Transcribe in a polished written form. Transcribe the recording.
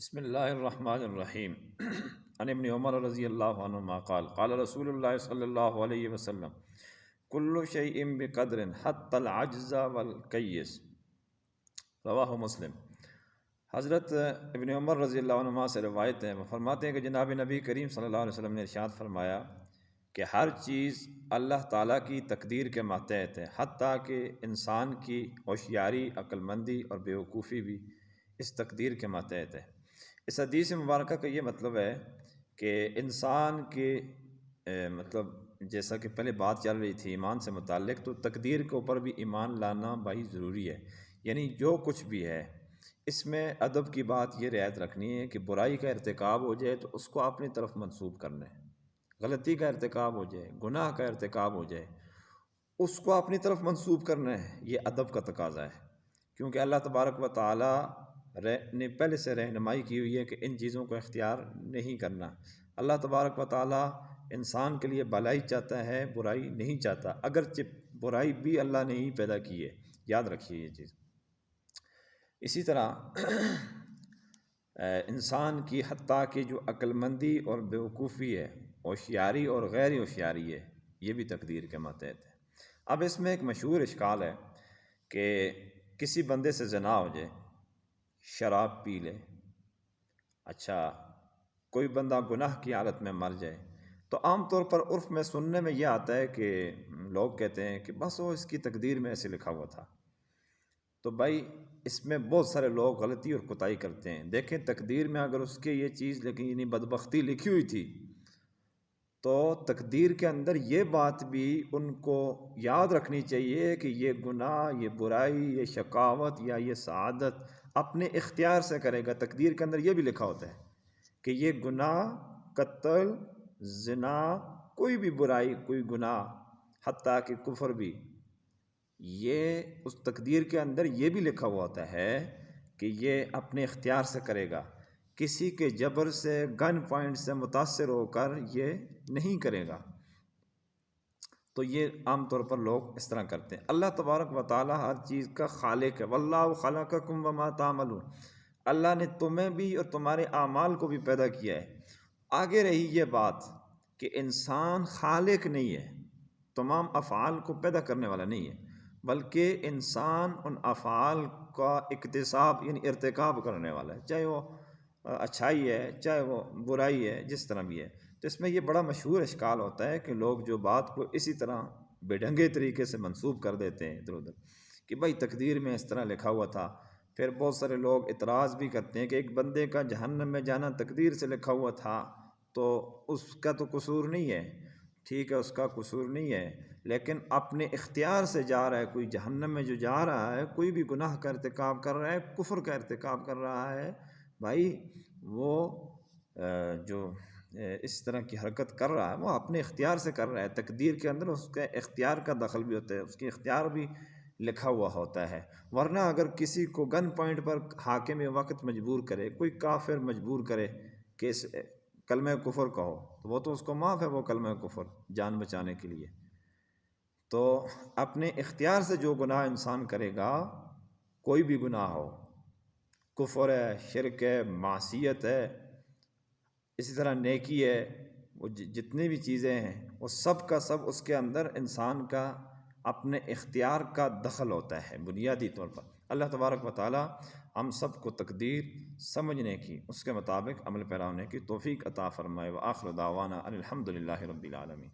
بسم اللہ الرحمن الرحیم عن ابن عمر رضی اللہ عنہما قال قال رسول اللہ صلی اللہ علیہ وسلم کل شیء بقدر حتی العجز والکیس، رواہ مسلم۔ حضرت ابن عمر رضی اللہ عنہما سے روایت ہے، وہ فرماتے ہیں کہ جناب نبی کریم صلی اللہ علیہ وسلم نے ارشاد فرمایا کہ ہر چیز اللہ تعالیٰ کی تقدیر کے ماتحت ہے، حتیٰ کہ انسان کی ہوشیاری، عقل مندی اور بیوقوفی بھی اس تقدیر کے ماتحت ہے۔ اس حدیث مبارکہ کا یہ مطلب ہے کہ انسان کے مطلب جیسا کہ پہلے بات چل رہی تھی ایمان سے متعلق، تو تقدیر کے اوپر بھی ایمان لانا بھائی ضروری ہے۔ یعنی جو کچھ بھی ہے اس میں ادب کی بات یہ رعایت رکھنی ہے کہ برائی کا ارتکاب ہو جائے تو اس کو اپنی طرف منسوب کرنا ہے، غلطی کا ارتکاب ہو جائے، گناہ کا ارتکاب ہو جائے، اس کو اپنی طرف منسوب کرنا ہے، یہ ادب کا تقاضا ہے۔ کیونکہ اللہ تبارک و تعالیٰ نے پہلے سے رہنمائی کی ہوئی ہے کہ ان چیزوں کو اختیار نہیں کرنا۔ اللہ تبارک و تعالیٰ انسان کے لیے بھلائی چاہتا ہے، برائی نہیں چاہتا، اگرچہ برائی بھی اللہ نے ہی پیدا کی ہے، یاد رکھیے یہ چیز۔ اسی طرح انسان کی حتیٰ کہ جو عقل مندی اور بیوقوفی ہے، ہوشیاری اور غیر ہوشیاری ہے، یہ بھی تقدیر کے ماتحت ہے۔ اب اس میں ایک مشہور اشکال ہے کہ کسی بندے سے زنا ہو جائے، شراب پی لے، اچھا کوئی بندہ گناہ کی حالت میں مر جائے، تو عام طور پر عرف میں سننے میں یہ آتا ہے کہ لوگ کہتے ہیں کہ بس وہ اس کی تقدیر میں ایسے لکھا ہوا تھا۔ تو بھائی اس میں بہت سارے لوگ غلطی اور کوتاہی کرتے ہیں۔ دیکھیں تقدیر میں اگر اس کے یہ چیز لیکن یعنی بدبختی لکھی ہوئی تھی تو تقدیر کے اندر یہ بات بھی ان کو یاد رکھنی چاہیے کہ یہ گناہ، یہ برائی، یہ شقاوت یا یہ سعادت اپنے اختیار سے کرے گا۔ تقدیر کے اندر یہ بھی لکھا ہوتا ہے کہ یہ گناہ، قتل، زنا، کوئی بھی برائی، کوئی گناہ، حتیٰ کہ کفر بھی، یہ اس تقدیر کے اندر یہ بھی لکھا ہوا ہوتا ہے کہ یہ اپنے اختیار سے کرے گا، کسی کے جبر سے، گن پوائنٹ سے متاثر ہو کر یہ نہیں کرے گا۔ تو یہ عام طور پر لوگ اس طرح کرتے ہیں۔ اللہ تبارک و تعالی ہر چیز کا خالق ہے۔ واللہ خلقکم وما تعملون، اللہ نے تمہیں بھی اور تمہارے اعمال کو بھی پیدا کیا ہے۔ آگے رہی یہ بات کہ انسان خالق نہیں ہے، تمام افعال کو پیدا کرنے والا نہیں ہے، بلکہ انسان ان افعال کا اکتساب یعنی ارتکاب کرنے والا ہے، چاہے وہ اچھائی ہے چاہے وہ برائی ہے، جس طرح بھی ہے۔ تو اس میں یہ بڑا مشہور اشکال ہوتا ہے کہ لوگ جو بات کو اسی طرح بے ڈھنگے طریقے سے منسوب کر دیتے ہیں ادھر ادھر کہ بھائی تقدیر میں اس طرح لکھا ہوا تھا۔ پھر بہت سارے لوگ اعتراض بھی کرتے ہیں کہ ایک بندے کا جہنم میں جانا تقدیر سے لکھا ہوا تھا تو اس کا تو قصور نہیں ہے۔ ٹھیک ہے، اس کا قصور نہیں ہے، لیکن اپنے اختیار سے جا رہا ہے، کوئی جہنم میں جو جا رہا ہے، کوئی بھی گناہ کا ارتکاب کر رہا ہے، کفر کا ارتکاب کر رہا ہے، بھائی وہ جو اس طرح کی حرکت کر رہا ہے وہ اپنے اختیار سے کر رہا ہے۔ تقدیر کے اندر اس کے اختیار کا دخل بھی ہوتا ہے، اس کے اختیار بھی لکھا ہوا ہوتا ہے۔ ورنہ اگر کسی کو گن پوائنٹ پر حاکم وقت مجبور کرے، کوئی کافر مجبور کرے کہ اس کلمہ کفر کہو، تو وہ تو اس کو معاف ہے، وہ کلمہ کفر جان بچانے کے لیے۔ تو اپنے اختیار سے جو گناہ انسان کرے گا، کوئی بھی گناہ ہو، کفر ہے، شرک ہے، معصیت ہے، اسی طرح نیکی ہے، وہ جتنی بھی چیزیں ہیں وہ سب کا سب اس کے اندر انسان کا اپنے اختیار کا دخل ہوتا ہے بنیادی طور پر۔ اللہ تبارک و تعالی ہم سب کو تقدیر سمجھنے کی، اس کے مطابق عمل پیرا ہونے کی توفیق عطا فرمائے۔ وآخر دعوانا ان الحمد للہ رب العالمین۔